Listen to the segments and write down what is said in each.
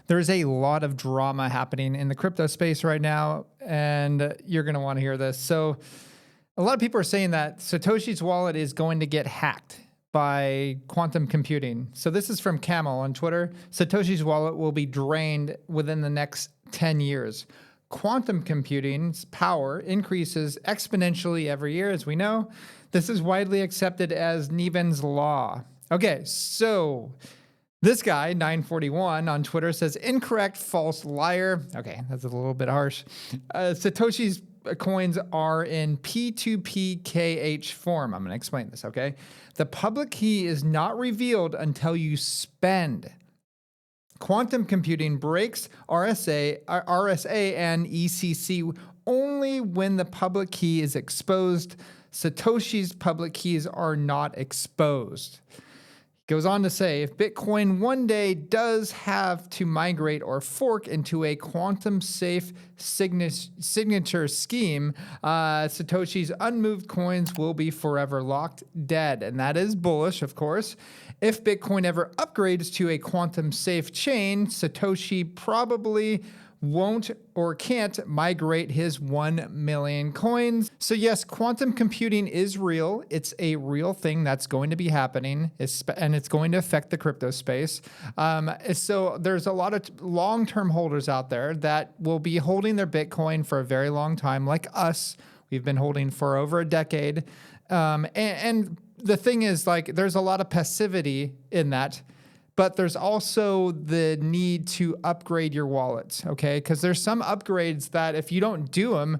There's a lot of drama happening in the crypto space right now, and you're going to want to hear this. So a lot of people are saying that Satoshi's wallet is going to get hacked by quantum computing. So this is from Camel on Twitter. Satoshi's wallet will be drained within the next 10 years. Quantum computing's power increases exponentially every year, as we know. This is widely accepted as Nevin's law. Okay, so this guy, 941 on Twitter, says incorrect, false, liar. Okay, that's a little bit harsh. Satoshi's coins are in P2PKH form. I'm going to explain this, okay? The public key is not revealed until you spend. Quantum computing breaks RSA and ECC only when the public key is exposed. Satoshi's public keys are not exposed. Goes on to say, if Bitcoin one day does have to migrate or fork into a quantum safe signature scheme, Satoshi's unmoved coins will be forever locked dead. And that is bullish, of course. If Bitcoin ever upgrades to a quantum safe chain, Satoshi probably won't or can't migrate his 1 million coins. So yes, quantum computing is real. It's a real thing that's going to be happening, and it's going to affect the crypto space. So there's a lot of long-term holders out there that will be holding their Bitcoin for a very long time, like us. We've been holding for over a decade. And the thing is, like, there's a lot of passivity in that. But there's also the need to upgrade your wallets, okay? Because there's some upgrades that if you don't do them,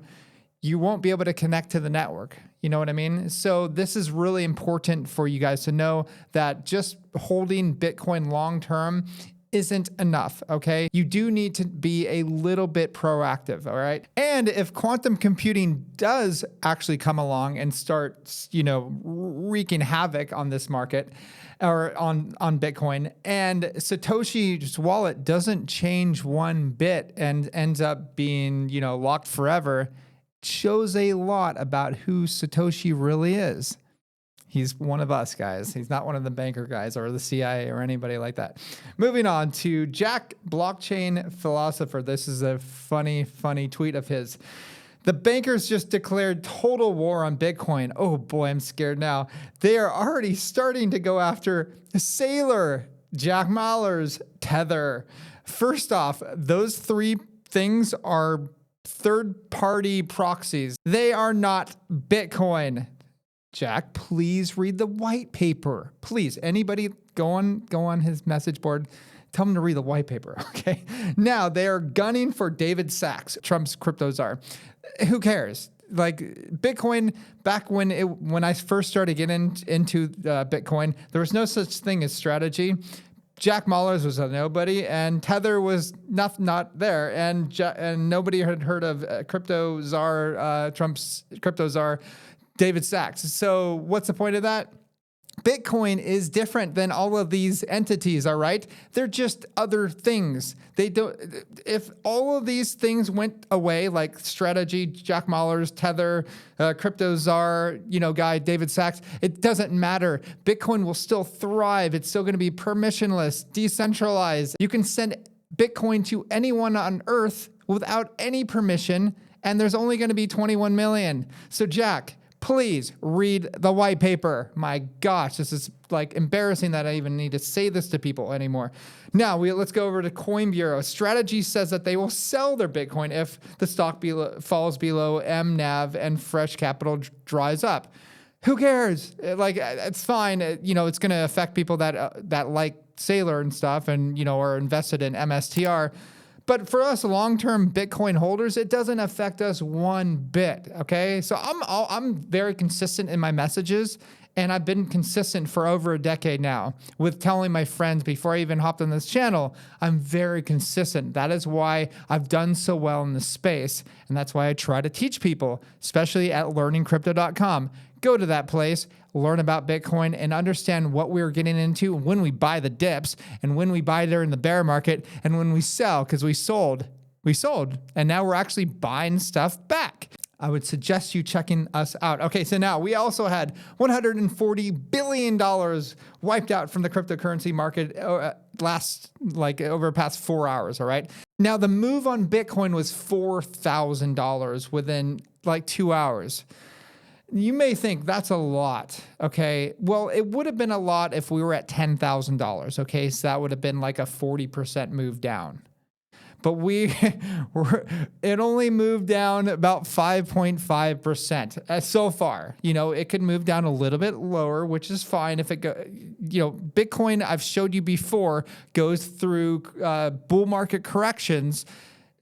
you won't be able to connect to the network. You know what I mean? So this is really important for you guys to know that just holding Bitcoin long-term isn't enough, okay? You do need to be a little bit proactive, all right? And if quantum computing does actually come along and start, wreaking havoc on this market, or on Bitcoin, and Satoshi's wallet doesn't change one bit and ends up being, locked forever, shows a lot about who Satoshi really is. He's one of us, guys. He's not one of the banker guys or the CIA or anybody like that. Moving on to Jack, blockchain philosopher. This is a funny tweet of his. The bankers just declared total war on Bitcoin. Oh boy, I'm scared now. They are already starting to go after Sailor, Jack Mallers, Tether. First off, those three things are third-party proxies. They are not Bitcoin. Jack, please read the white paper. Please, anybody go on his message board. Tell him to read the white paper, okay? Now, they are gunning for David Sachs, Trump's crypto czar. Who cares? Like, Bitcoin, back when I first started getting into Bitcoin, there was no such thing as strategy. Jack Mallers was a nobody, and Tether was not there, and nobody had heard of crypto czar, Trump's crypto czar, David Sachs. So what's the point of that? Bitcoin is different than all of these entities, all right? They're just other things. If all of these things went away, like strategy, Jack Mallers, Tether, crypto czar, guy, David Sachs, it doesn't matter. Bitcoin will still thrive. It's still going to be permissionless, decentralized. You can send Bitcoin to anyone on earth without any permission, and there's only going to be 21 million. So Jack, please read the white paper. My gosh, this is like embarrassing that I even need to say this to people anymore. Now, let's go over to Coin Bureau. Strategy says that they will sell their Bitcoin if the stock falls below MNAV and fresh capital dries up. Who cares? Like, it's fine. It's going to affect people that like Sailor and stuff and, are invested in MSTR. But for us long-term Bitcoin holders, it doesn't affect us one bit, okay? So I'm very consistent in my messages, and I've been consistent for over a decade now with telling my friends before I even hopped on this channel, I'm very consistent. That is why I've done so well in this space, and that's why I try to teach people, especially at learningcrypto.com. Go to that place, learn about Bitcoin, and understand what we're getting into when we buy the dips and when we buy during the bear market and when we sell, because we sold, and now we're actually buying stuff back. I would suggest you checking us out. Okay, so now we also had $140 billion wiped out from the cryptocurrency market over the past 4 hours, all right? Now, the move on Bitcoin was $4,000 within like 2 hours. You may think that's a lot, okay? Well, it would have been a lot if we were at $10,000, okay? So that would have been like a 40% move down. But it only moved down about 5.5% so far. You know, it could move down a little bit lower, which is fine if it Bitcoin, I've showed you before, goes through bull market corrections,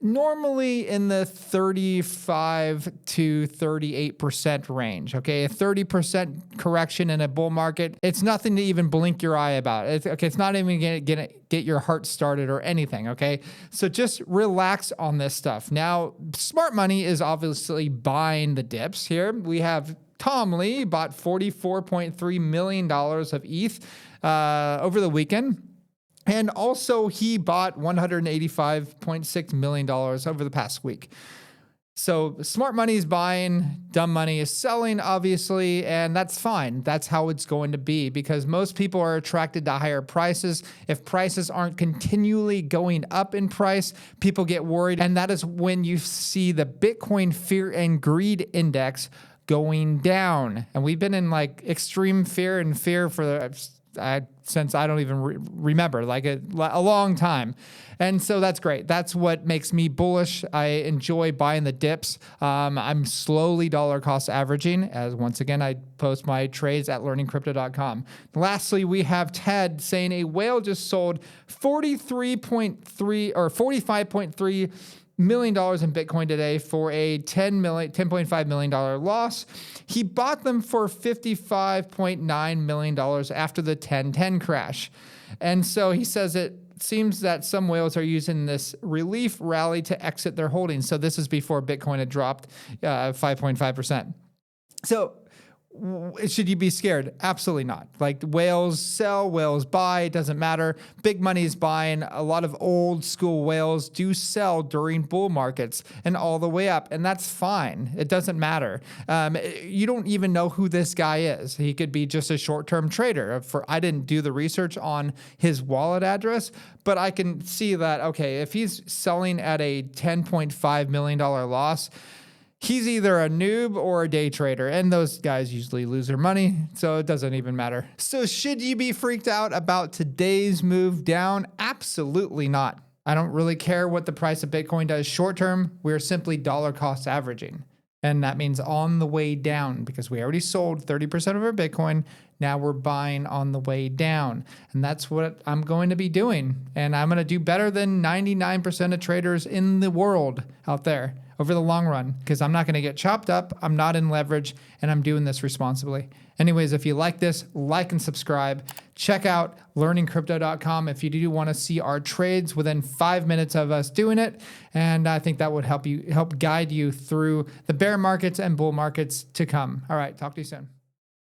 normally in the 35 to 38% range. Okay, a 30% correction in a bull market, it's nothing to even blink your eye about. It's not even gonna get your heart started or anything. Okay, so just relax on this stuff. Now, smart money is obviously buying the dips here. We have Tom Lee bought $44.3 million of ETH over the weekend. And also he bought $185.6 million over the past week. So smart money is buying, dumb money is selling, obviously, and that's fine. That's how it's going to be because most people are attracted to higher prices. If prices aren't continually going up in price, people get worried. And that is when you see the Bitcoin Fear and Greed Index going down. And we've been in like extreme fear and fear for since I don't even remember, like a long time. And so that's great. That's what makes me bullish. I enjoy buying the dips. I'm slowly dollar cost averaging, as once again, I post my trades at learningcrypto.com. Lastly, we have Ted saying a whale just sold 43.3 or $45.3 million in Bitcoin today for a $10.5 million loss. He bought them for $55.9 million after the 1010 crash. And so he says it seems that some whales are using this relief rally to exit their holdings. So this is before Bitcoin had dropped 5.5%. So should you be scared? Absolutely not. Like whales sell, whales buy, it doesn't matter. Big money is buying. A lot of old school whales do sell during bull markets and all the way up, and that's fine. It doesn't matter. You don't even know who this guy is. He could be just a short-term trader. I didn't do the research on his wallet address, but I can see that, okay, if he's selling at a $10.5 million loss, he's either a noob or a day trader, and those guys usually lose their money, so it doesn't even matter. So should you be freaked out about today's move down? Absolutely not. I don't really care what the price of Bitcoin does short term. We're simply dollar cost averaging. And that means on the way down because we already sold 30% of our Bitcoin. Now we're buying on the way down. And that's what I'm going to be doing. And I'm going to do better than 99% of traders in the world out there over the long run because I'm not going to get chopped up. I'm not in leverage and I'm doing this responsibly. Anyways, if you like this, like and subscribe. Check out learningcrypto.com if you do want to see our trades within 5 minutes of us doing it. And I think that would help guide you through the bear markets and bull markets to come. All right, talk to you soon.